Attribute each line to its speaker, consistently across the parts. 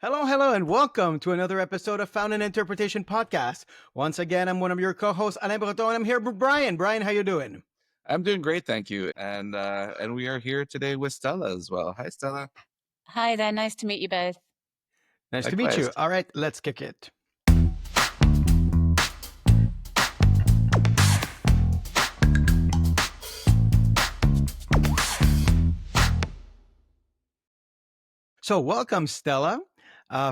Speaker 1: Hello, hello, and welcome to another episode of Found in Interpretation Podcast. Once again, I'm one of your co-hosts, Alain Breton, and I'm here with Brian. Brian, how you doing?
Speaker 2: I'm doing great, thank you. And we are here today with Stella as well. Hi, Stella.
Speaker 3: Hi there. Nice to meet you both.
Speaker 1: Nice to meet
Speaker 2: Likewise.
Speaker 1: you. All right, let's kick it. So, welcome, Stella.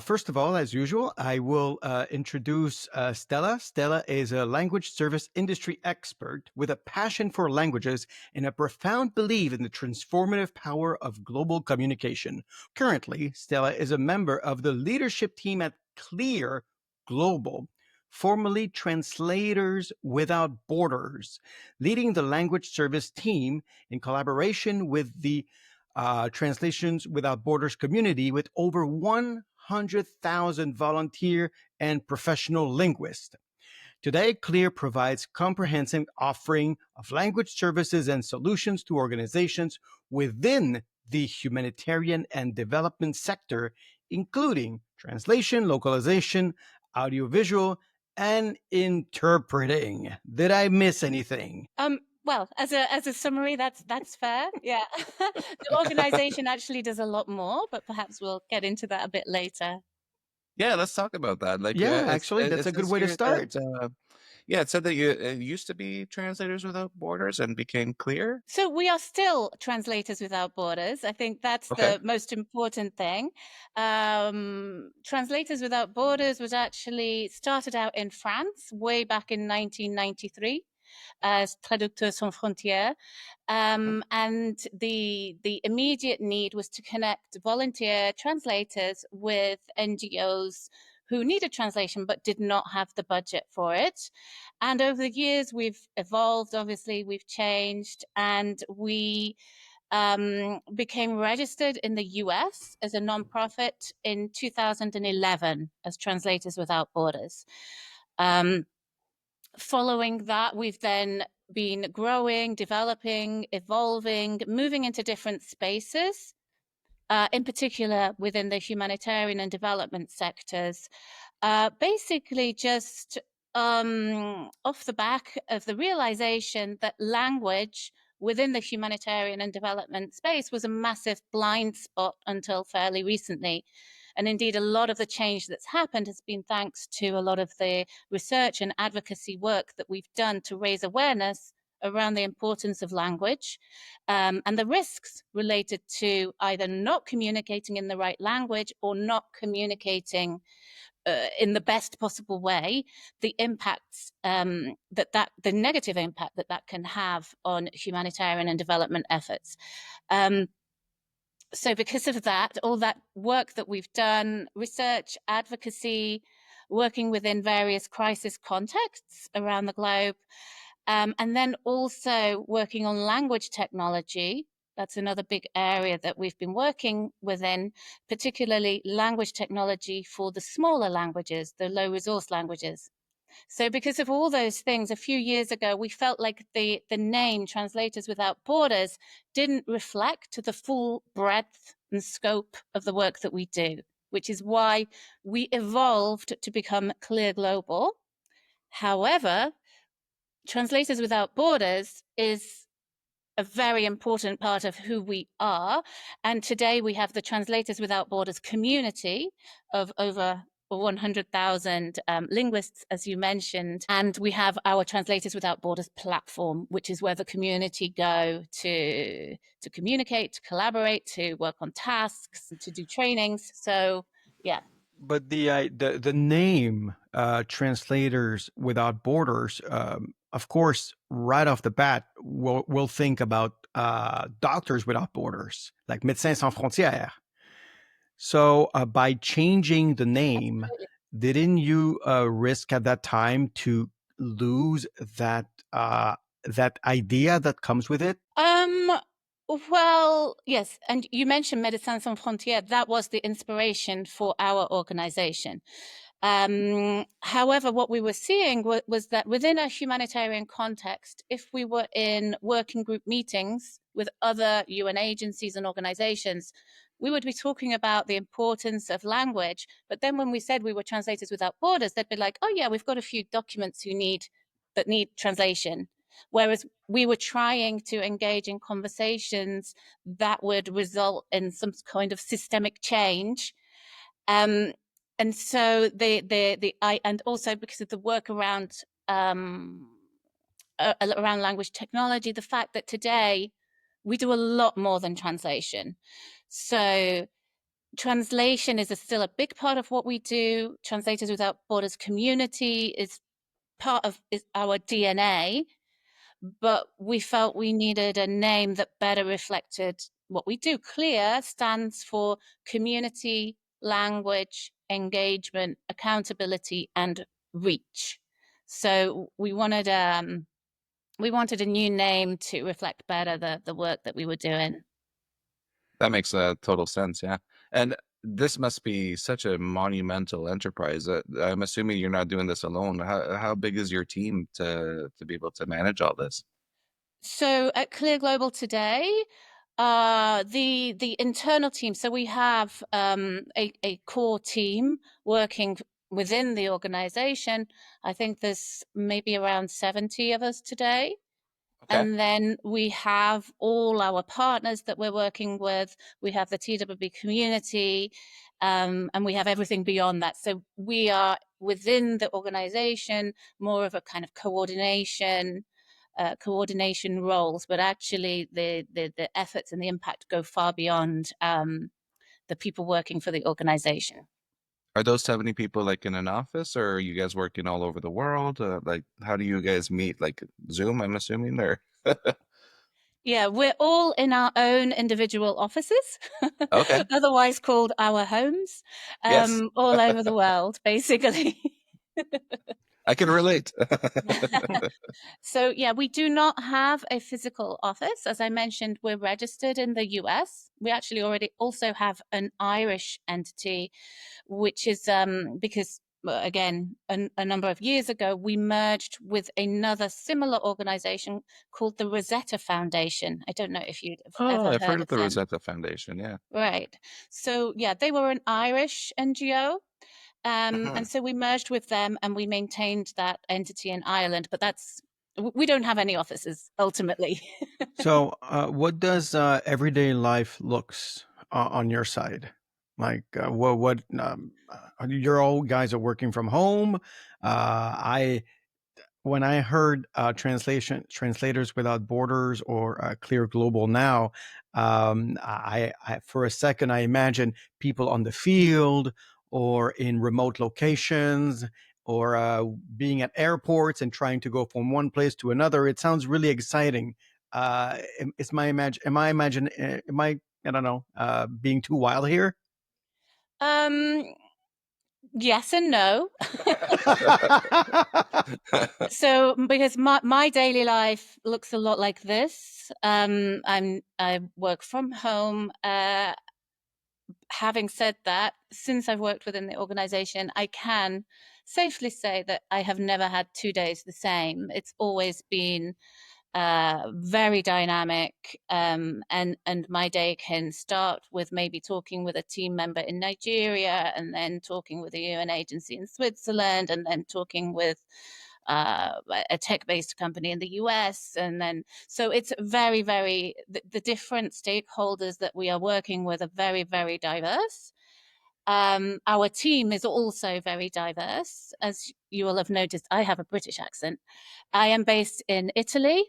Speaker 1: First of all, as usual, I will introduce Stella. Stella is a language service industry expert with a passion for languages and a profound belief in the transformative power of global communication. Currently, Stella is a member of the leadership team at Clear Global, formerly Translators Without Borders, leading the language service team in collaboration with the Translations Without Borders community with over 100,000 volunteer and professional linguists. Today, Clear provides comprehensive offering of language services and solutions to organizations within the humanitarian and development sector, including translation, localization, audiovisual, and interpreting. Did I miss anything?
Speaker 3: Well, as a summary, that's fair. Yeah. The organization actually does a lot more, but perhaps we'll get into that a bit later.
Speaker 2: Yeah, let's talk about that.
Speaker 1: Yeah,
Speaker 2: It's,
Speaker 1: actually,
Speaker 2: it,
Speaker 1: that's
Speaker 2: it
Speaker 1: a good
Speaker 2: says
Speaker 1: way to
Speaker 2: here
Speaker 1: start.
Speaker 2: that it said that it used to be Translators Without Borders and became Clear.
Speaker 3: So we are still Translators Without Borders. I think that's
Speaker 2: Okay.
Speaker 3: the most important thing. Translators Without Borders was actually started out in France way back in 1993 as Traducteurs Sans Frontières. And the immediate need was to connect volunteer translators with NGOs who needed translation but did not have the budget for it. And over the years, we've evolved, obviously, we've changed, and we became registered in the US as a nonprofit in 2011 as Translators Without Borders. Following that, we've then been growing, developing, evolving, moving into different spaces, in particular within the humanitarian and development sectors, basically just off the back of the realization that language within the humanitarian and development space was a massive blind spot until fairly recently. And indeed, a lot of the change that's happened has been thanks to a lot of the research and advocacy work that we've done to raise awareness around the importance of language and the risks related to either not communicating in the right language or not communicating in the best possible way, the impacts the negative impact that can have on humanitarian and development efforts. So because of that, all that work that we've done, research, advocacy, working within various crisis contexts around the globe, and then also working on language technology. That's another big area that we've been working within, particularly language technology for the smaller languages, the low resource languages. So because of all those things, a few years ago, we felt like the name Translators Without Borders didn't reflect the full breadth and scope of the work that we do, which is why we evolved to become Clear Global. However, Translators Without Borders is a very important part of who we are. And today we have the Translators Without Borders community of over 100,000 linguists, as you mentioned. And we have our Translators Without Borders platform, which is where the community go to communicate, to collaborate, to work on tasks, to do trainings. So, yeah.
Speaker 1: But the name Translators Without Borders, of course, right off the bat, we'll think about Doctors Without Borders, like Médecins Sans Frontières. So by changing the name,
Speaker 3: Absolutely.
Speaker 1: didn't you risk at that time to lose that that idea that comes with it?
Speaker 3: Well, yes. And you mentioned Médecins Sans Frontières. That was the inspiration for our organization. However, what we were seeing was that within a humanitarian context, if we were in working group meetings with other UN agencies and organizations, we would be talking about the importance of language. But then when we said we were Translators Without Borders, they'd be like, oh yeah, we've got a few documents that need translation. Whereas we were trying to engage in conversations that would result in some kind of systemic change. And so and also because of the work around language technology, the fact that today we do a lot more than translation. So translation is still a big part of what we do. Translators Without Borders community is part of our DNA, but we felt we needed a name that better reflected what we do. CLEAR stands for community, language, engagement, accountability, and reach. So we wanted a new name to reflect better the work that we were doing.
Speaker 2: That makes total sense, yeah. And this must be such a monumental enterprise. I'm assuming you're not doing this alone. How big is your team to be able to manage all this?
Speaker 3: So at Clear Global today, the internal team. So we have a core team working within the organization. I think there's maybe around 70 of us today.
Speaker 2: Okay.
Speaker 3: And then we have all our partners that we're working with. We have the TWB community, and we have everything beyond that. So we are within the organization more of a kind of coordination roles, but actually the efforts and the impact go far beyond the people working for the organization.
Speaker 2: Are those 70 people like in an office, or are you guys working all over the world? Like, how do you guys meet? Like Zoom, I'm assuming, or
Speaker 3: Yeah, we're all in our own individual offices,
Speaker 2: okay,
Speaker 3: otherwise called our homes,
Speaker 2: yes,
Speaker 3: all over the world, basically.
Speaker 2: I can relate.
Speaker 3: So yeah, we do not have a physical office. As I mentioned, we're registered in the US. We actually already also have an Irish entity, which is because again, a number of years ago, we merged with another similar organization called the Rosetta Foundation. I don't know if you'd have
Speaker 2: Oh,
Speaker 3: ever
Speaker 2: I've heard
Speaker 3: heard
Speaker 2: of
Speaker 3: of
Speaker 2: the
Speaker 3: them.
Speaker 2: Rosetta Foundation. Yeah.
Speaker 3: Right. So yeah, they were an Irish NGO.
Speaker 2: Mhm.
Speaker 3: And so we merged with them and we maintained that entity in Ireland, but we don't have any offices ultimately.
Speaker 1: So, what does everyday life looks on your side? Like, what you're all guys are working from home. I When I heard Translators Without Borders or Clear Global now, I for a second I imagine people on the field or in remote locations or being at airports and trying to go from one place to another. It sounds really exciting. Am I don't know, being too wild here?
Speaker 3: um, yes and no. So because my daily life looks a lot like this. I work from home. Having said that, since I've worked within the organization, I can safely say that I have never had 2 days the same. It's always been very dynamic, and my day can start with maybe talking with a team member in Nigeria, and then talking with a UN agency in Switzerland, and then talking with a tech-based company in the US, and then so it's very, very the different stakeholders that we are working with are very, very diverse. Our team is also very diverse. As you will have noticed, I have a British accent. I am based in Italy.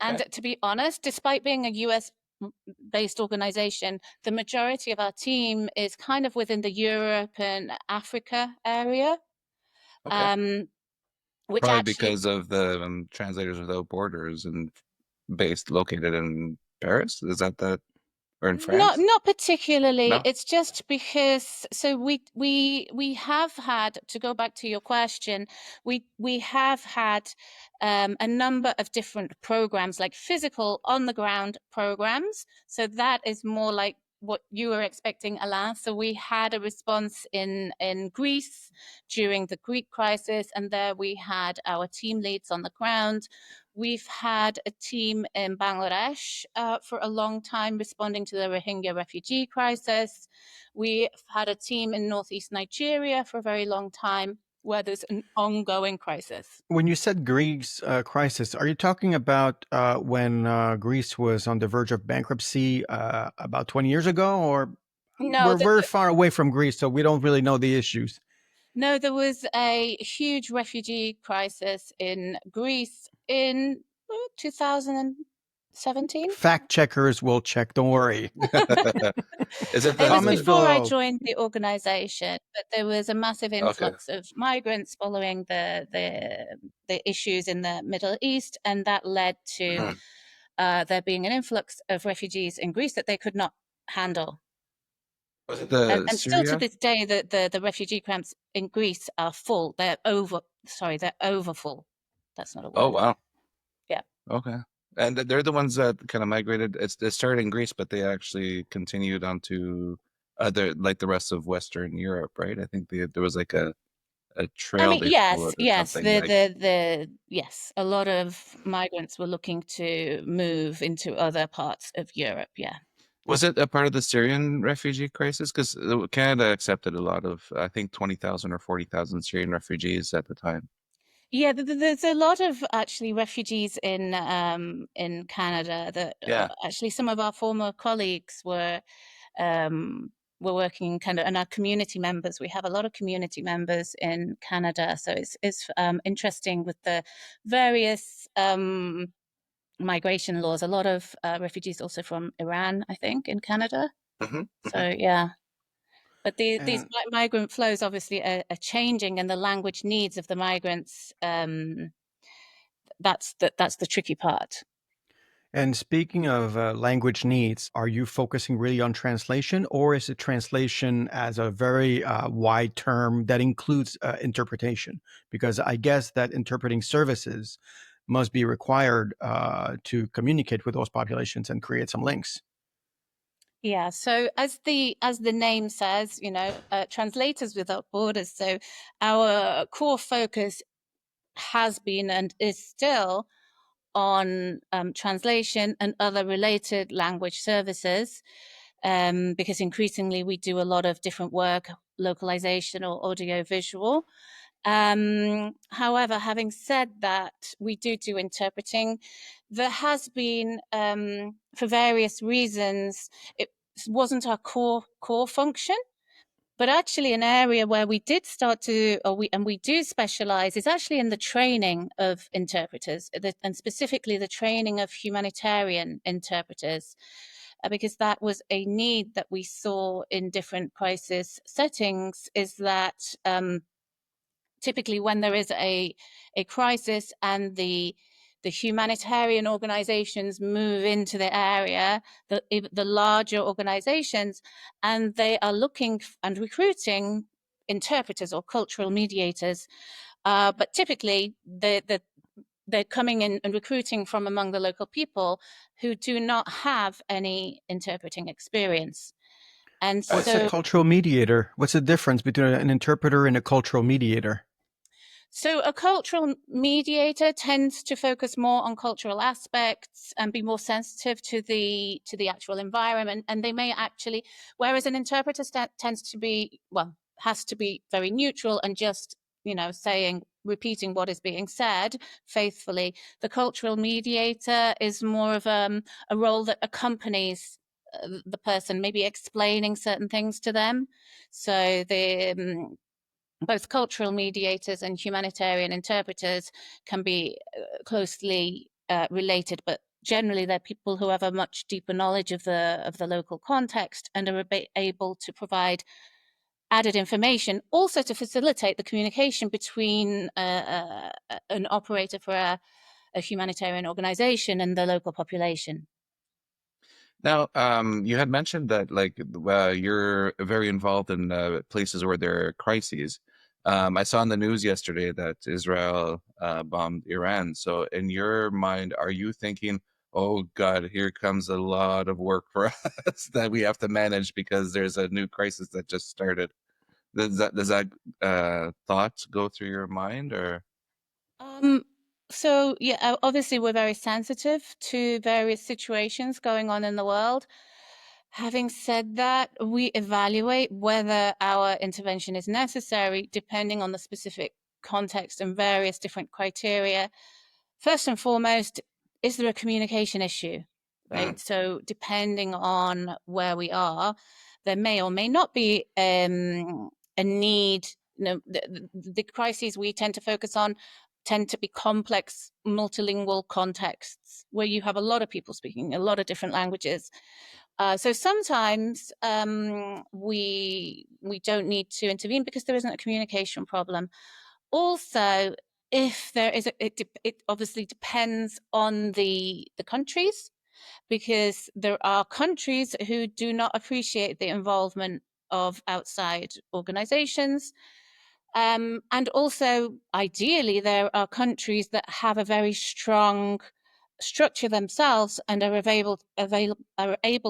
Speaker 3: And
Speaker 2: Okay.
Speaker 3: to be honest, despite being a US based organization, the majority of our team is kind of within the Europe and Africa area,
Speaker 2: Okay.
Speaker 3: um, which
Speaker 2: Probably
Speaker 3: actually
Speaker 2: because of the Translators Without Borders and based located in Paris. Is that or in France?
Speaker 3: not particularly.
Speaker 2: No.
Speaker 3: It's just because so we have had, to go back to your question, we have had a number of different programs, like physical on the ground programs. So that is more like what you were expecting, Alain. So we had a response in Greece during the Greek crisis, and there we had our team leads on the ground. We've had a team in Bangladesh for a long time responding to the Rohingya refugee crisis. We've had a team in northeast Nigeria for a very long time where there's an ongoing crisis.
Speaker 1: When you said Greece crisis, are you talking about when Greece was on the verge of bankruptcy about 20 years ago? Or
Speaker 3: No,
Speaker 1: we're very far away from Greece, so we don't really know the issues.
Speaker 3: No, there was a huge refugee crisis in Greece in 2017.
Speaker 1: Fact checkers will check, don't worry.
Speaker 2: Is it
Speaker 3: It was
Speaker 1: Comments
Speaker 3: before I
Speaker 1: below.
Speaker 3: joined the organization, but there was a massive
Speaker 2: Okay.
Speaker 3: influx of migrants following the issues in the Middle East, and that led to there being an influx of refugees in Greece that they could not handle.
Speaker 2: Was it the
Speaker 3: And still to
Speaker 2: Syria?
Speaker 3: this day, the refugee camps in Greece are full. They're overfull. That's not a
Speaker 2: Oh,
Speaker 3: word.
Speaker 2: wow.
Speaker 3: Yeah.
Speaker 2: Okay. And they're the ones that kind of migrated. It started in Greece, but they actually continued on to other, like the rest of Western Europe, right? I think there was like a
Speaker 3: I
Speaker 2: trail
Speaker 3: mean,
Speaker 2: they followed or
Speaker 3: yes.
Speaker 2: something like.
Speaker 3: Yes, a lot of migrants were looking to move into other parts of Europe. Yeah.
Speaker 2: Was it a part of the Syrian refugee crisis? Because Canada accepted a lot of, I think, 20,000 or 40,000 Syrian refugees at the time.
Speaker 3: Yeah, there's a lot of actually refugees in Canada that
Speaker 2: Yeah.
Speaker 3: actually some of our former colleagues were working kind of, and our community members. We have a lot of community members in Canada, so it's interesting with the various migration laws. A lot of refugees also from Iran, I think, in Canada. So yeah. But these migrant flows obviously are changing, and the language needs of the migrants. That's the tricky part.
Speaker 1: And speaking of language needs, are you focusing really on translation, or is it translation as a very wide term that includes interpretation? Because I guess that interpreting services must be required to communicate with those populations and create some links.
Speaker 3: Yeah. So as the name says, Translators Without Borders. So our core focus has been and is still on translation and other related language services, because increasingly we do a lot of different work, localization or audio visual. However, having said that, we do interpreting. There has been, for various reasons, it wasn't our core function. But actually, an area where we did start to, we do specialize is actually in the training of interpreters, and specifically the training of humanitarian interpreters, because that was a need that we saw in different crisis settings. Is that typically when there is a crisis and the humanitarian organizations move into the area, the larger organizations, and they are looking and recruiting interpreters or cultural mediators. But typically, they're coming in and recruiting from among the local people who do not have any interpreting experience. And
Speaker 1: What's a cultural mediator? What's the difference between an interpreter and a cultural mediator?
Speaker 3: So a cultural mediator tends to focus more on cultural aspects and be more sensitive to the actual environment, and they may actually, whereas an interpreter tends to be, has to be very neutral and just, repeating what is being said faithfully. The cultural mediator is more of a role that accompanies the person, maybe explaining certain things to them. So both cultural mediators and humanitarian interpreters can be closely related, but generally they're people who have a much deeper knowledge of the local context and are able to provide added information, also to facilitate the communication between an operator for a humanitarian organization and the local population.
Speaker 2: Now, you had mentioned that you're very involved in places where there are crises. I saw in the news yesterday that Israel bombed Iran. So in your mind, are you thinking, oh God, here comes a lot of work for us that we have to manage because there's a new crisis that just started. Does that thought go through your mind or?
Speaker 3: Um, so yeah, obviously we're very sensitive to various situations going on in the world. Having said that, we evaluate whether our intervention is necessary depending on the specific context and various different criteria. First and foremost, is there a communication issue, right?
Speaker 2: Mm,
Speaker 3: So depending on where we are, there may or may not be a need. You know, the crises we tend to focus on tend to be complex multilingual contexts where you have a lot of people speaking a lot of different languages. So sometimes we don't need to intervene because there isn't a communication problem. Also, if there is, it obviously depends on the countries, because there are countries who do not appreciate the involvement of outside organizations. And also, ideally, there are countries that have a very strong structure themselves and are able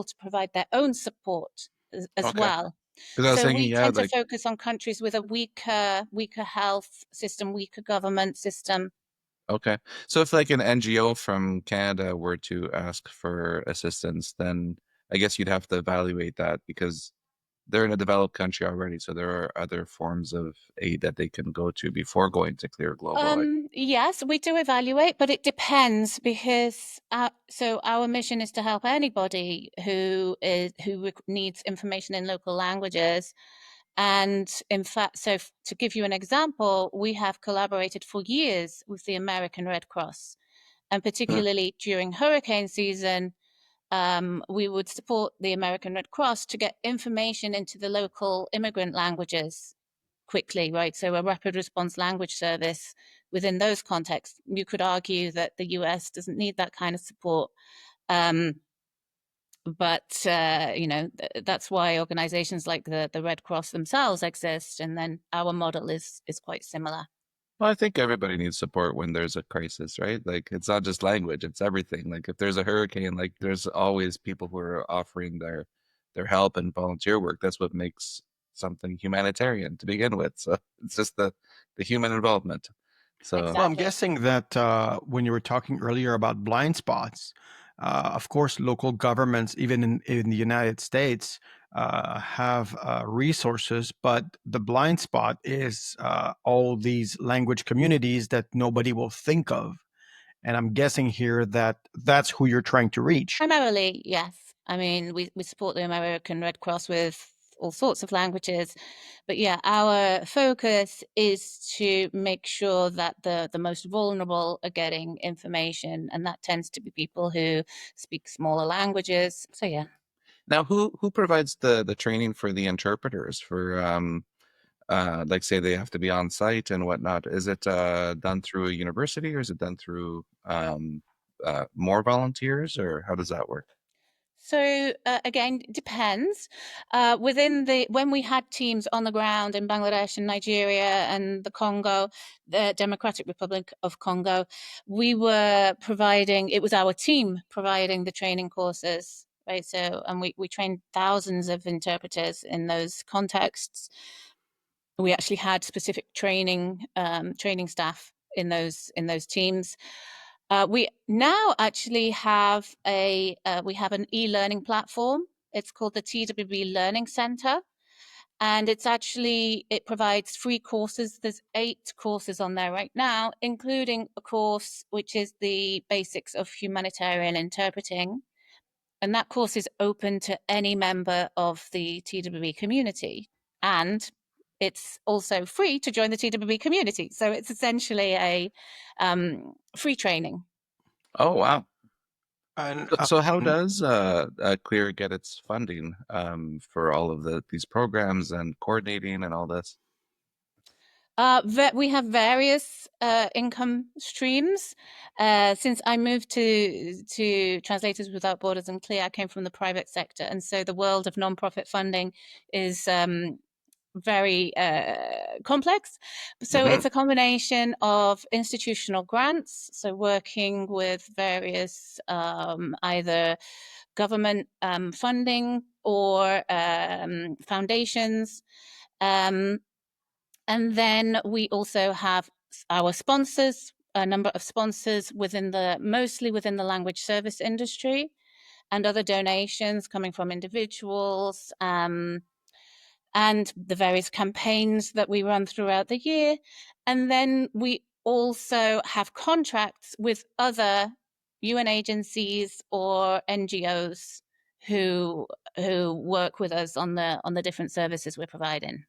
Speaker 3: to provide their own support as
Speaker 2: okay.
Speaker 3: well.
Speaker 2: Because I was
Speaker 3: So
Speaker 2: thinking,
Speaker 3: we
Speaker 2: yeah,
Speaker 3: tend to
Speaker 2: like,
Speaker 3: focus on countries with a weaker health system, weaker government system.
Speaker 2: okay. So if like an NGO from Canada were to ask for assistance, then I guess you'd have to evaluate that because they're in a developed country already. So there are other forms of aid that they can go to before going to Clear Global. Like,
Speaker 3: Yes, we do evaluate, but it depends because so our mission is to help anybody who needs information in local languages. And in fact, so to give you an example, we have collaborated for years with the American Red Cross, and
Speaker 2: mm,
Speaker 3: particularly during hurricane season, we would support the American Red Cross to get information into the local immigrant languages quickly, right? So a rapid response language service within those contexts. You could argue that the US doesn't need that kind of support. Um, but that's why organizations like the Red Cross themselves exist, and then our model is quite similar.
Speaker 2: well, I think everybody needs support when there's a crisis, right? Like it's not just language, it's everything. Like if there's a hurricane, like there's always people who are offering their help and volunteer work. That's what makes something humanitarian to begin with. So it's just the human involvement. So
Speaker 1: Well, I'm
Speaker 3: Exactly.
Speaker 1: guessing that when you were talking earlier about blind spots, of course, local governments, even in the United States, have resources, but the blind spot is all these language communities that nobody will think of. And I'm guessing here that that's who you're trying to reach.
Speaker 3: Primarily, yes. I mean, we support the American Red Cross with all sorts of languages. But yeah, our focus is to make sure that the most vulnerable are getting information, and that tends to be people who speak smaller languages. So yeah.
Speaker 2: now who provides the training for the interpreters for like say they have to be on site and whatnot? Is it done through a university or is it done through more volunteers or how does that work?
Speaker 3: So again, it depends. When we had teams on the ground in Bangladesh and Nigeria and the Congo, the Democratic Republic of Congo, we were providing. It was our team providing the training courses, right? So, and we trained thousands of interpreters in those contexts. We actually had specific training staff in those teams. We now actually have we have an e-learning platform. It's called the TWB Learning Center, and it provides free courses. There's 8 courses on there right now, including a course which is the basics of humanitarian interpreting, and that course is open to any member of the TWB community, and it's also free to join the TWB community. So it's essentially a free training.
Speaker 1: Oh,
Speaker 2: Oh wow.
Speaker 1: and
Speaker 2: So how does Clear get its funding for all of these programs and coordinating and all this?
Speaker 3: We have various income streams. Since I moved to Translators Without Borders and Clear, I came from the private sector, and so the world of nonprofit funding is very complex. So it's a combination of institutional grants, so working with various either government funding or foundations. And then we also have our sponsors, a number of sponsors mostly within the language service industry, and other donations coming from individuals, and the various campaigns that we run throughout the year. And then we also have contracts with other UN agencies or NGOs who work with us on the different services we're providing.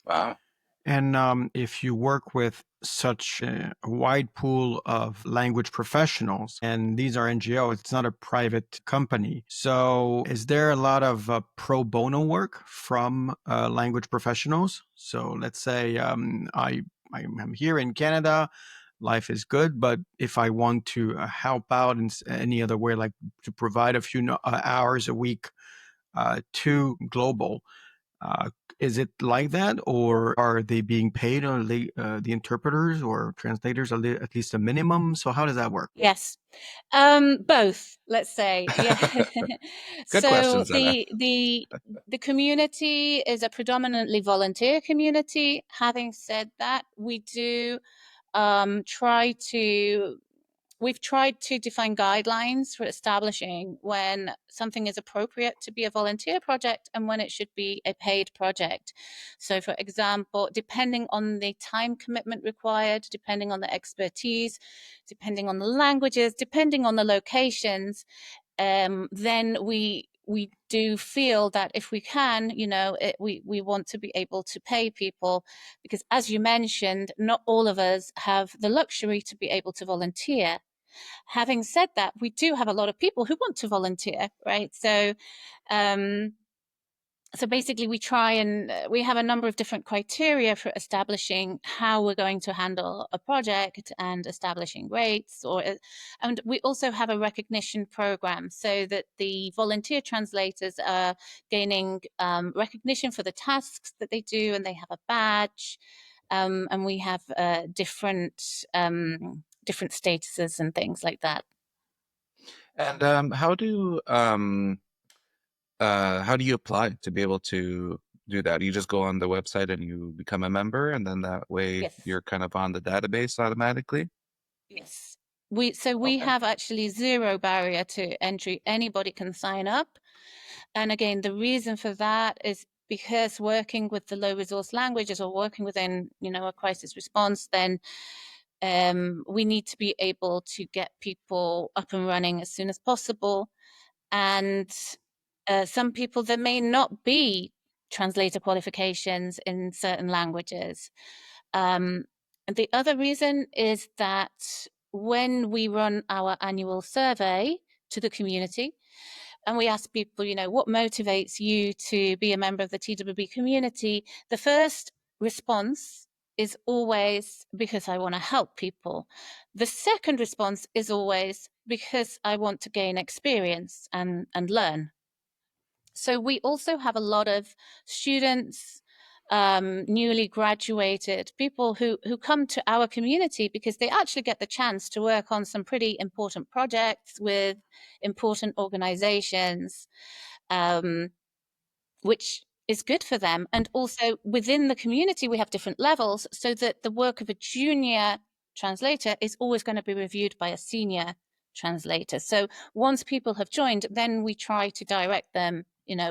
Speaker 2: Wow.
Speaker 1: And if you work with such a wide pool of language professionals, and these are NGOs, it's not a private company. So is there a lot of pro bono work from language professionals? So let's say I'm here in Canada, life is good, but if I want to help out in any other way, like to provide a few hours a week to global, is it like that, or are they being paid, or the interpreters or translators are at least a minimum? So how does that work?
Speaker 3: Yes, both. Let's say, yeah.
Speaker 2: Good
Speaker 3: So
Speaker 2: questions, Alain.
Speaker 3: the community is a predominantly volunteer community. Having said that, we do try to. We've tried to define guidelines for establishing when something is appropriate to be a volunteer project and when it should be a paid project. So, for example, depending on the time commitment required, depending on the expertise, depending on the languages, depending on the locations, then we do feel that if we can, we want to be able to pay people, because as you mentioned, not all of us have the luxury to be able to volunteer. Having said that, we do have a lot of people who want to volunteer, right? So basically we try and we have a number of different criteria for establishing how we're going to handle a project and establishing rates, and we also have a recognition program so that the volunteer translators are gaining recognition for the tasks that they do, and they have a badge, and we have different statuses and things like that.
Speaker 2: And how do you apply to be able to do that? You just go on the website and you become a member, and then that way
Speaker 3: Yes.
Speaker 2: you're kind of on the database automatically?
Speaker 3: Yes. We
Speaker 2: Okay.
Speaker 3: have actually zero barrier to entry. Anybody can sign up. And again, the reason for that is because working with the low resource languages or working within, a crisis response, then we need to be able to get people up and running as soon as possible. And some people, there may not be translator qualifications in certain languages. And the other reason is that when we run our annual survey to the community, and we ask people, what motivates you to be a member of the TWB community, the first response is always because I want to help people. The second response is always because I want to gain experience and learn. So we also have a lot of students, newly graduated people who come to our community because they actually get the chance to work on some pretty important projects with important organizations, which is good for them. And also within the community, we have different levels so that the work of a junior translator is always going to be reviewed by a senior translator. So once people have joined, then we try to direct them,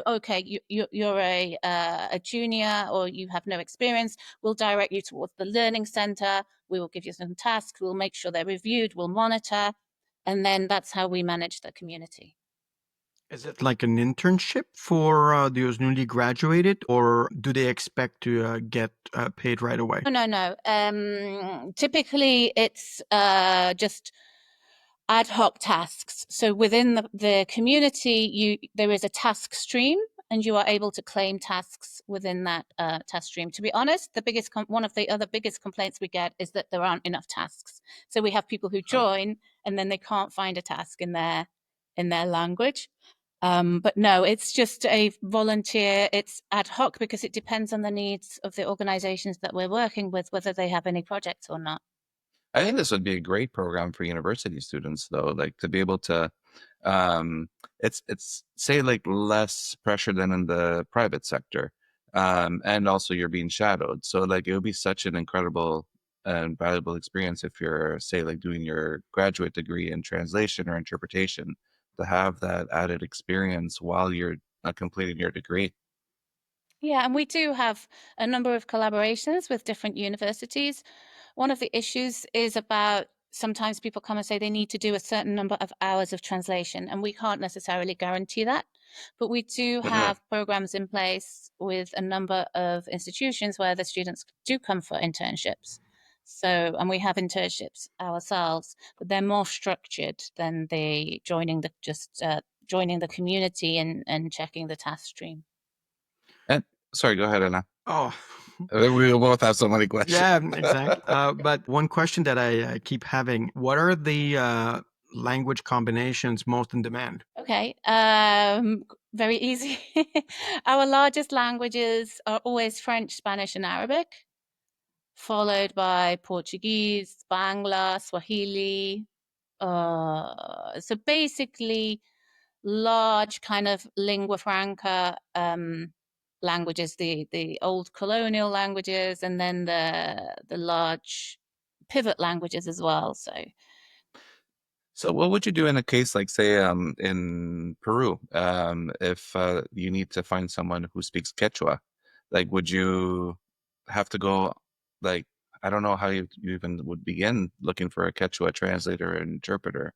Speaker 3: okay, you're a junior or you have no experience. We'll direct you towards the learning center. We will give you some tasks. We'll make sure they're reviewed. We'll monitor. And then that's how we manage the community.
Speaker 1: Is it like an internship for those newly graduated, or do they expect to get paid right away?
Speaker 3: No. Typically, it's just ad hoc tasks. So within the community, there is a task stream, and you are able to claim tasks within that task stream. To be honest, one of the other biggest complaints we get is that there aren't enough tasks. So we have people who join and then they can't find a task in their language. But no, it's just a volunteer. It's ad hoc because it depends on the needs of the organizations that we're working with, whether they have any projects or not.
Speaker 2: I think this would be a great program for university students, though, like to be able to, um, it's say like less pressure than in the private sector, and also you're being shadowed. So like it would be such an incredible and valuable experience if you're say like doing your graduate degree in translation or interpretation to have that added experience while you're completing your degree.
Speaker 3: Yeah, and we do have a number of collaborations with different universities. One of the issues is about sometimes people come and say they need to do a certain number of hours of translation, and we can't necessarily guarantee that. But we do have programs in place with a number of institutions where the students do come for internships. So, and we have internships ourselves, but they're more structured than the joining the joining the community and checking the task stream.
Speaker 2: And sorry, go ahead, Anna.
Speaker 1: Oh,
Speaker 2: We both have so many questions.
Speaker 1: yeah, exactly. But one question that I keep having: what are the language combinations most in demand?
Speaker 3: Okay, very easy. Our largest languages are always French, Spanish, and Arabic, followed by Portuguese, Bangla, Swahili. So basically, large kind of lingua franca languages, the old colonial languages, and then the large pivot languages as well.
Speaker 2: So what would you do in a case like, say, in Peru, if you need to find someone who speaks Quechua? Like, would you have to go, like, I don't know how you even would begin looking for a Quechua translator or interpreter.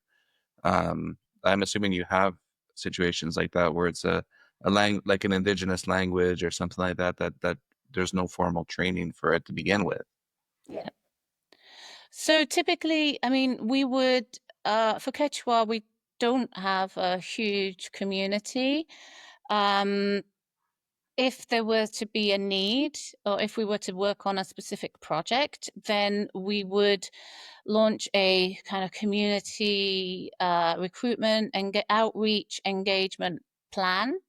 Speaker 2: I'm assuming you have situations like that where it's like an indigenous language or something like that, that there's no formal training for it to begin with.
Speaker 3: Yeah. So typically, I mean, we would, for Quechua, we don't have a huge community. If there were to be a need, or if we were to work on a specific project, then we would launch a kind of community recruitment and outreach engagement plan.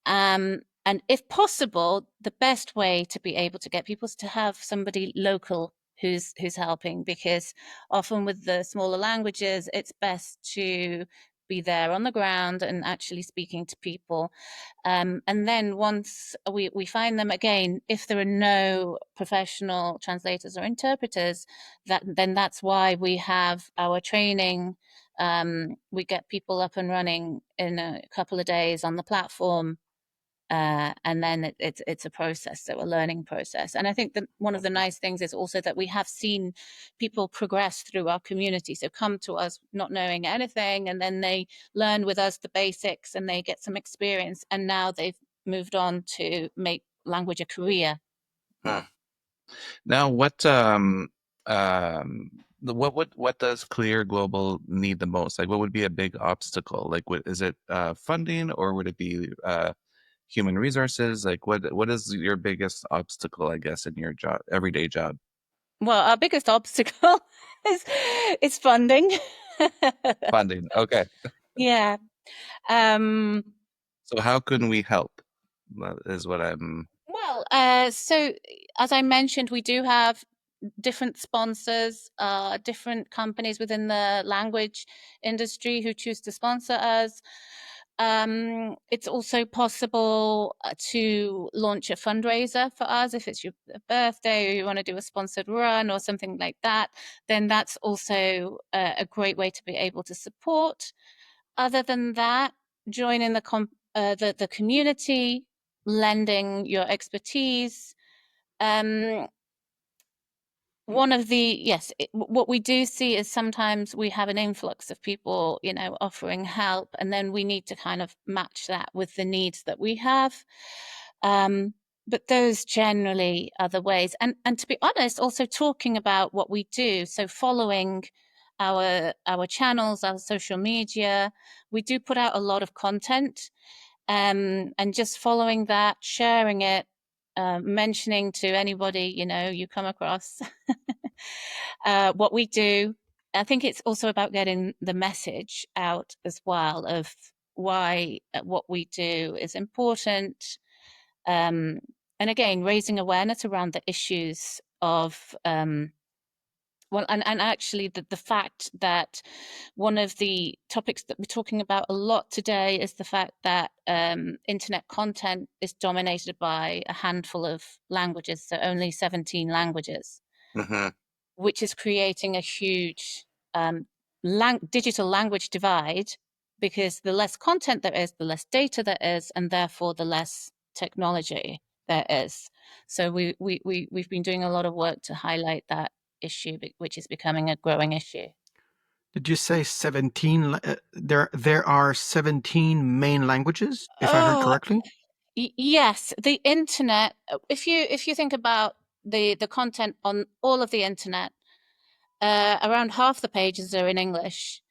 Speaker 3: And if possible, the best way to be able to get people is to have somebody local who's helping, because often with the smaller languages, it's best to be there on the ground and actually speaking to people. And then once we find them again, if there are no professional translators or interpreters, then that's why we have our training. We get people up and running in a couple of days on the platform, and then it's a process, so a learning process. And I think that one of the nice things is also that we have seen people progress through our community, so come to us not knowing anything, and then they learn with us the basics and they get some experience, and now they've moved on to make language a career.
Speaker 2: Now, what does Clear Global need the most? Like, what would be a big obstacle? Like, is it funding, or would it be human resources? Like, what is your biggest obstacle, I guess, in your job, everyday job?
Speaker 3: Well, our biggest obstacle is funding.
Speaker 2: Funding. Okay.
Speaker 3: Yeah. Um,
Speaker 2: So how can we help? Is what I'm.
Speaker 3: Well, so as I mentioned, we do have different sponsors, different companies within the language industry who choose to sponsor us. It's also possible to launch a fundraiser for us if it's your birthday or you want to do a sponsored run or something like that. Then that's also a great way to be able to support. Other than that, joining the community, lending your expertise. One of the what we do see is sometimes we have an influx of people, offering help, and then we need to kind of match that with the needs that we have. But those generally are the ways. And to be honest, also talking about what we do, so following our channels, our social media, we do put out a lot of content, and just following that, sharing it, mentioning to anybody you come across what we do. I think it's also about getting the message out as well of why what we do is important. And again, raising awareness around the issues of well, and actually the fact that one of the topics that we're talking about a lot today is the fact that internet content is dominated by a handful of languages, so only 17 languages,
Speaker 2: Mm-hmm.
Speaker 3: which is creating a huge digital language divide, because the less content there is, the less data there is, and therefore the less technology there is. So we've been doing a lot of work to highlight that issue, which is becoming a growing issue.
Speaker 1: Did you say 17? There are 17 main languages, if I heard correctly?
Speaker 3: Yes, the internet. If you think about the content on all of the internet, around half the pages are in English,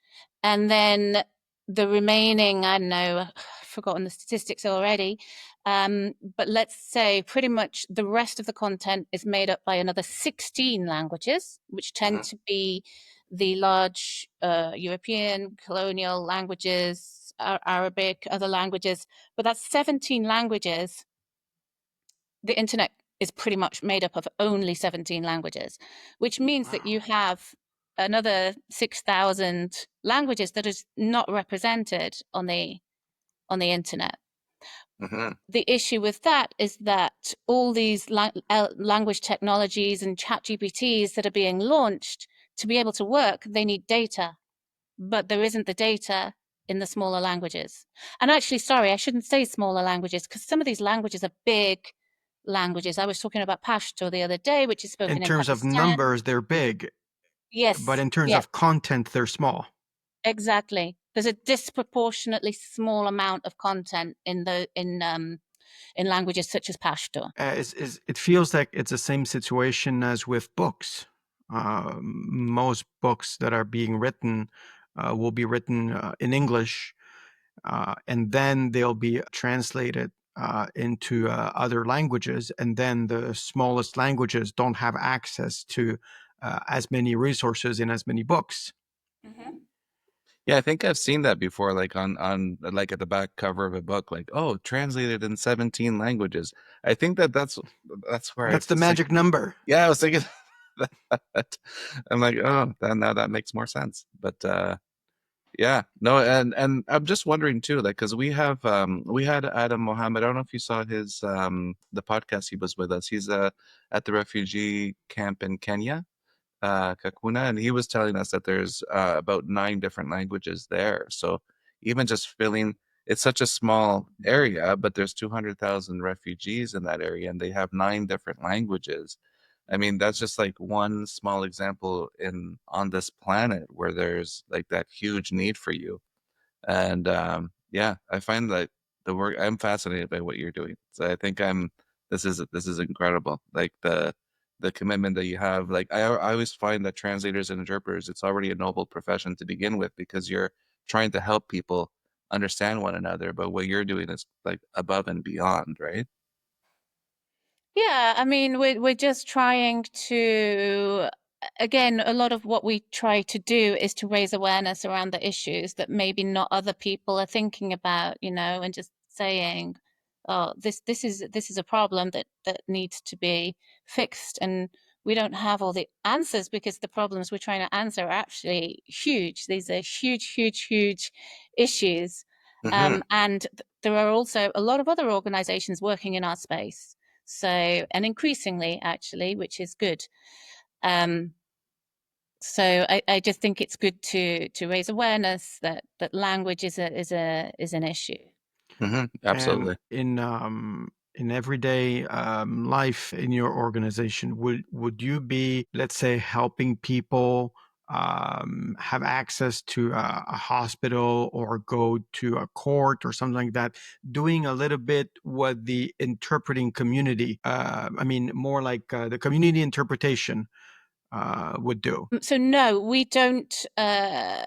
Speaker 3: and then the remaining, I don't know, I've forgotten the statistics already, but let's say pretty much the rest of the content is made up by another 16 languages, which tend to be the large European colonial languages, Arabic, other languages. But that's 17 languages. The internet is pretty much made up of only 17 languages, which means that you have another 6,000 languages that is not represented on the internet.
Speaker 2: Mm-hmm.
Speaker 3: The issue with that is that all these language technologies and chat GPTs that are being launched, to be able to work, they need data, but there isn't the data in the smaller languages. And actually, sorry, I shouldn't say smaller languages, because some of these languages are big languages. I was talking about Pashto the other day, which is
Speaker 1: In
Speaker 3: spoken in
Speaker 1: terms of
Speaker 3: Pakistan.
Speaker 1: numbers, they're big, but
Speaker 3: Yes,
Speaker 1: in terms
Speaker 3: yes,
Speaker 1: of content, they're small.
Speaker 3: exactly. There's a disproportionately small amount of content in languages such as Pashto.
Speaker 1: It feels like it's the same situation as with books. Most books that are being written will be written in English, and then they'll be translated into other languages, and then the smallest languages don't have access to as many resources in as many books.
Speaker 3: Mm-hmm.
Speaker 2: Yeah, I think I've seen that before, like on like at the back cover of a book, like, oh, translated in 17 languages. I think that's where I
Speaker 1: That's the
Speaker 2: was like,
Speaker 1: magic number.
Speaker 2: yeah, I was thinking that. I'm like, oh, now that makes more sense. But yeah, no, and I'm just wondering too, like, because we had Adam Mohammed. I don't know if you saw his the podcast he was with us. He's at the refugee camp in Kenya, Kakuna, and he was telling us that there's about 9 different languages there. So even just filling, it's such a small area, but there's 200,000 refugees in that area, and they have 9 different languages. I mean, that's just like one small example in on this planet where there's like that huge need for you. And yeah, I find that the work, I'm fascinated by what you're doing. So I think this is incredible. Like the commitment that you have. Like I always find that translators and interpreters, it's already a noble profession to begin with because you're trying to help people understand one another. But what you're doing is like above and beyond, right?
Speaker 3: Yeah, I mean, we're just trying to, again, a lot of what we try to do is to raise awareness around the issues that maybe not other people are thinking about, and just saying, oh, this is a problem that needs to be fixed. And we don't have all the answers, because the problems we're trying to answer are actually huge. These are huge, huge, huge issues.
Speaker 2: Mm-hmm.
Speaker 3: And there are also a lot of other organizations working in our space. So, and increasingly actually, which is good. So I just think it's good to raise awareness that language is an issue.
Speaker 2: Mm-hmm.
Speaker 1: And
Speaker 2: Absolutely.
Speaker 1: in everyday life in your organization, would you be, let's say, helping people have access to a hospital or go to a court or something like that, doing a little bit what the interpreting community, I mean, more like the community interpretation would do?
Speaker 3: So no, we don't.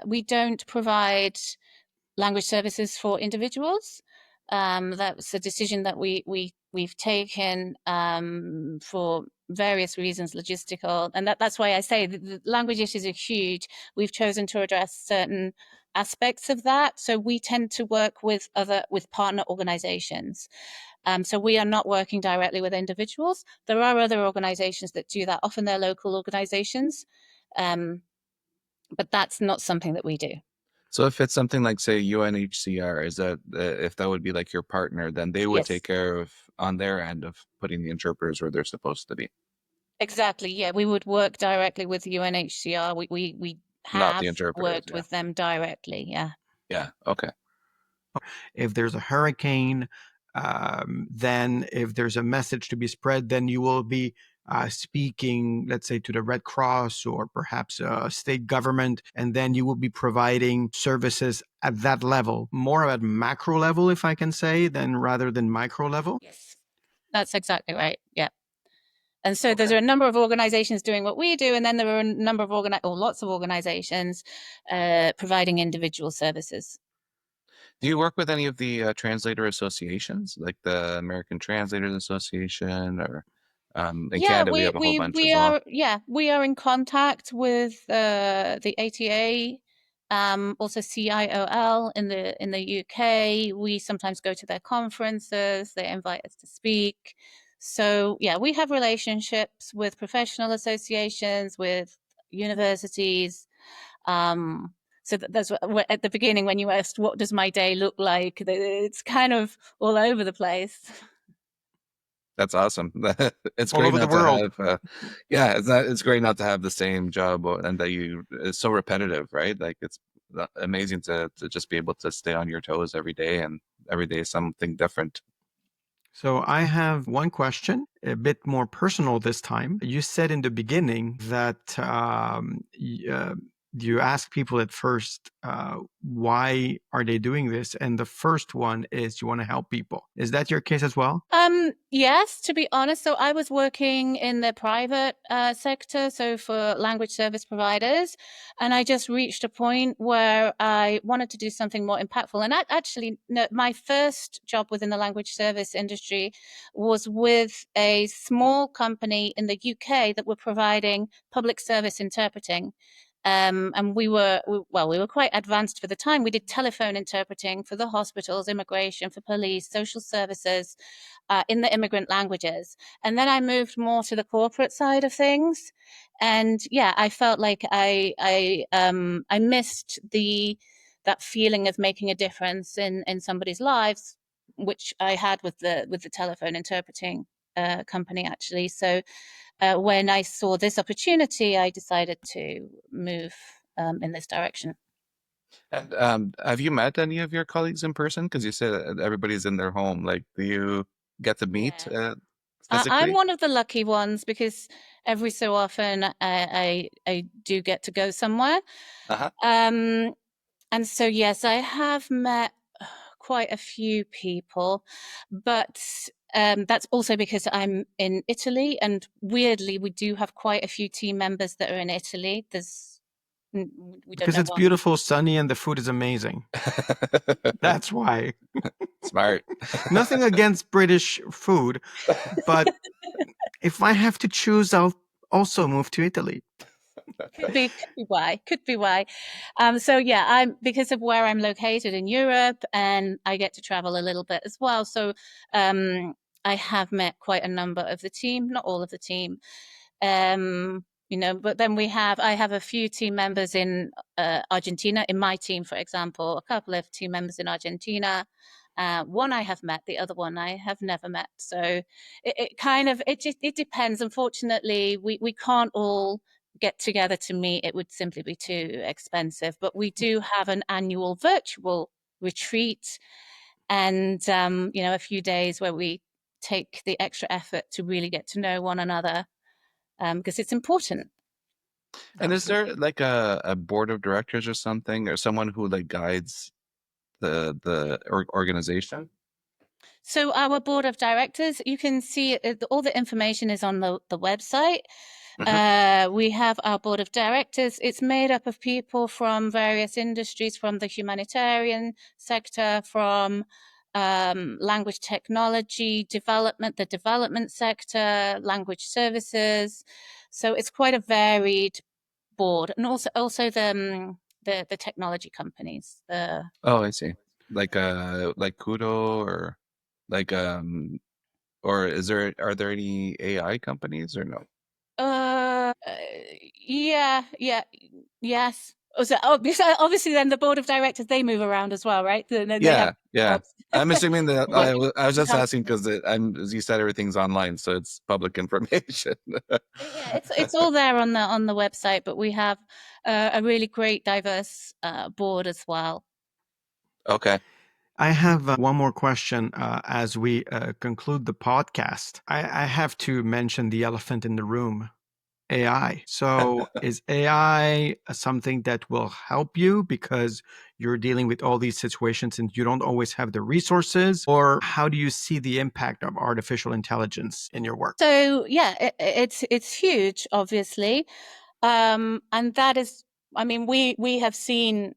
Speaker 3: We don't provide language services for individuals. That's a decision that we've taken for various reasons, logistical, and that's why I say the language issues are huge. We've chosen to address certain aspects of that. So we tend to work with partner organizations. So we are not working directly with individuals. There are other organizations that do that. Often they're local organizations, but that's not something that we do.
Speaker 2: So if it's something like, say, UNHCR, is that if that would be like your partner, then they would
Speaker 3: Yes.
Speaker 2: take care of on their end of putting the interpreters where they're supposed to be.
Speaker 3: Exactly. Yeah, we would work directly with UNHCR. We
Speaker 2: Not
Speaker 3: have
Speaker 2: the interpreters.
Speaker 3: worked
Speaker 2: Yeah.
Speaker 3: with them directly. Yeah.
Speaker 2: Yeah. Okay.
Speaker 1: If there's a hurricane, then if there's a message to be spread, then you will be speaking, let's say, to the Red Cross or perhaps a state government, and then you will be providing services at that level, more at macro level, if I can say, than rather than micro level.
Speaker 3: Yes, that's exactly right. Yeah. And so there's a number of organizations doing what we do, and then there are a number of lots of organizations providing individual services.
Speaker 2: Do you work with any of the translator associations, like the American Translators Association, or in Canada we have a whole bunch as well?
Speaker 3: We are in contact with the ATA, also CIOL in the UK. We sometimes go to their conferences. They invite us to speak. So yeah, we have relationships with professional associations, with universities. So that's what, at the beginning when you asked, what does my day look like? It's kind of all over the place.
Speaker 2: That's awesome. It's
Speaker 1: All
Speaker 2: great
Speaker 1: over the
Speaker 2: not to
Speaker 1: world.
Speaker 2: have, it's great not to have the same job and that it's so repetitive, right? Like it's amazing to just be able to stay on your toes every day, and every day is something different.
Speaker 1: So I have one question, a bit more personal this time. You said in the beginning that you ask people at first, why are they doing this? And the first one is you want to help people. Is that your case as well?
Speaker 3: Yes, to be honest. So I was working in the private sector, so for language service providers, and I just reached a point where I wanted to do something more impactful. And my first job within the language service industry was with a small company in the UK that were providing public service interpreting. And we were quite advanced for the time. We did telephone interpreting for the hospitals, immigration, for police, social services, in the immigrant languages. And then I moved more to the corporate side of things. And yeah, I felt like I missed that feeling of making a difference in somebody's lives, which I had with the telephone interpreting company actually. So when I saw this opportunity, I decided to move in this direction.
Speaker 2: And have you met any of your colleagues in person? Because you said everybody's in their home. Like, do you get to meet
Speaker 3: Yeah. I'm
Speaker 2: physically?
Speaker 3: one of the lucky ones because every so often I do get to go somewhere.
Speaker 2: Uh-huh.
Speaker 3: And so, yes, I have met quite a few people, but that's also because I'm in Italy, and weirdly, we do have quite a few team members that are in Italy. We don't
Speaker 1: Because
Speaker 3: know
Speaker 1: it's
Speaker 3: why.
Speaker 1: beautiful, sunny, and the food is amazing. That's why.
Speaker 2: Smart.
Speaker 1: Nothing against British food, but if I have to choose, I'll also move to Italy.
Speaker 3: Could be why. Could be why. So yeah, I'm because of where I'm located in Europe, and I get to travel a little bit as well. So I have met quite a number of the team, not all of the team. But then I have a few team members in Argentina. In my team, for example, a couple of team members in Argentina. One I have met, the other one I have never met. So it depends. Unfortunately, we can't all get together to meet. It would simply be too expensive. But we do have an annual virtual retreat, and a few days where we take the extra effort to really get to know one another, because it's important.
Speaker 2: And is there like a board of directors or something, or someone who like guides the organization?
Speaker 3: So our board of directors, you can see all the information is on the website. We have our board of directors. It's made up of people from various industries, from the humanitarian sector, from language technology development, the development sector, language services. So it's quite a varied board, and also the technology companies.
Speaker 2: Oh, I see. Like Kudo or like or are there any AI companies or no?
Speaker 3: Yeah, yes. So obviously, then the board of directors, they move around as well, right? Then they have
Speaker 2: Yeah.
Speaker 3: jobs.
Speaker 2: I'm assuming that
Speaker 3: But
Speaker 2: I was just
Speaker 3: have-
Speaker 2: asking because as you said, everything's online, so it's public information.
Speaker 3: yeah, it's all there on the website. But we have a really great, diverse board as well.
Speaker 2: Okay.
Speaker 1: I have one more question as we conclude the podcast. I have to mention the elephant in the room, AI. So, is AI something that will help you because you're dealing with all these situations and you don't always have the resources? Or how do you see the impact of artificial intelligence in your work?
Speaker 3: So yeah, it's huge, obviously, and that is, I mean, we have seen,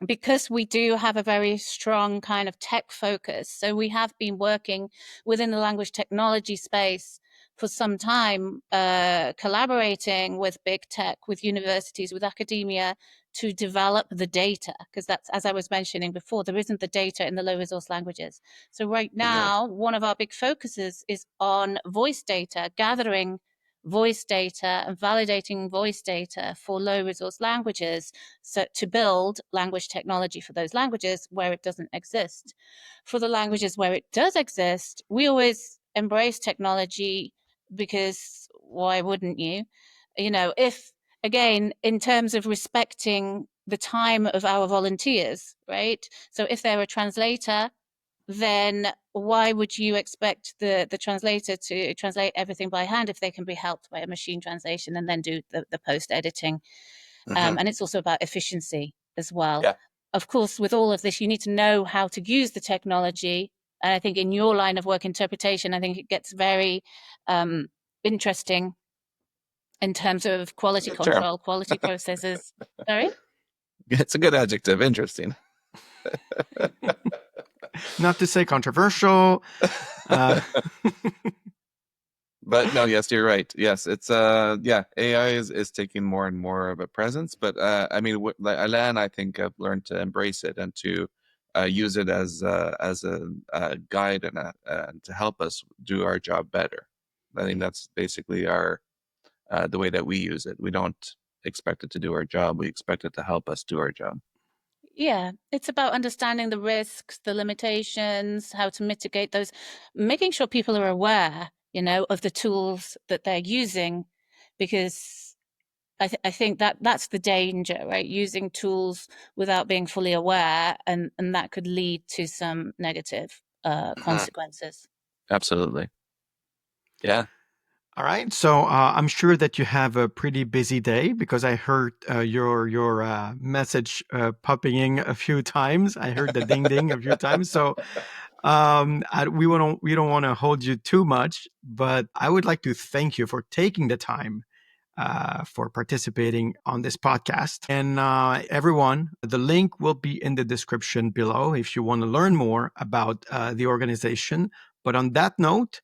Speaker 3: because we do have a very strong kind of tech focus. So we have been working within the language technology space for some time, collaborating with big tech, with universities, with academia to develop the data. Because that's, as I was mentioning before, there isn't the data in the low resource languages. So right now, one of our big focuses is on voice data, gathering voice data and validating voice data for low resource languages, so to build language technology for those languages where it doesn't exist. For the languages where it does exist, we always embrace technology, because why wouldn't you? You know, if, again, in terms of respecting the time of our volunteers, right? So if they're a translator, then why would you expect the translator to translate everything by hand if they can be helped by a machine translation and then do the post editing? And it's also about efficiency as well.
Speaker 2: Yeah.
Speaker 3: Of course, with all of this, you need to know how to use the technology. And I think in your line of work, interpretation, I think it gets very interesting in terms of quality
Speaker 2: Sure.
Speaker 3: control, quality processes. Sorry?
Speaker 2: It's a good adjective. Interesting.
Speaker 1: Not to say controversial.
Speaker 2: But no, yes, you're right. Yes, it's yeah, AI is taking more and more of a presence. But I mean, like Alain, I think I've learned to embrace it and to use it as a guide and to help us do our job better. I think that's basically our the way that we use it. We don't expect it to do our job. We expect it to help us do our job.
Speaker 3: Yeah, it's about understanding the risks, the limitations, how to mitigate those, making sure people are aware, you know, of the tools that they're using, because I think that that's the danger, right? Using tools without being fully aware, and that could lead to some negative consequences.
Speaker 2: Absolutely. Yeah.
Speaker 1: All right. So I'm sure that you have a pretty busy day because I heard your message popping in a few times. I heard the ding ding a few times. So we don't want to hold you too much, but I would like to thank you for taking the time for participating on this podcast. And everyone, the link will be in the description below if you want to learn more about the organization. But on that note,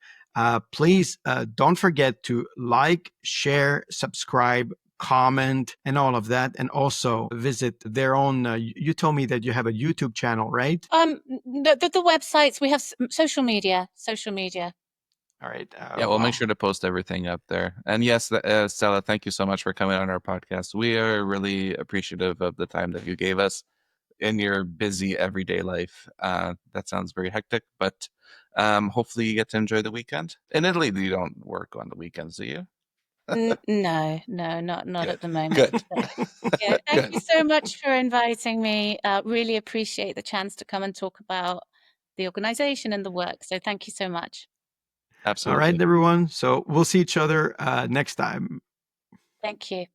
Speaker 1: please don't forget to like, share, subscribe, comment, and all of that. And also visit their own. You told me that you have a YouTube channel, right?
Speaker 3: The websites, we have social media.
Speaker 1: All right.
Speaker 2: Yeah, we'll make sure to post everything up there. And yes, Stella, thank you so much for coming on our podcast. We are really appreciative of the time that you gave us in your busy everyday life. That sounds very hectic, but hopefully you get to enjoy the weekend. In Italy, you don't work on the weekends, do you?
Speaker 3: No, not
Speaker 2: Good.
Speaker 3: at the moment.
Speaker 2: Good.
Speaker 3: But, yeah, thank
Speaker 2: Good.
Speaker 3: you so much for inviting me. Really appreciate the chance to come and talk about the organization and the work. So thank you so much.
Speaker 1: All
Speaker 2: Absolutely.
Speaker 1: right, everyone. So we'll see each other next time.
Speaker 3: Thank you.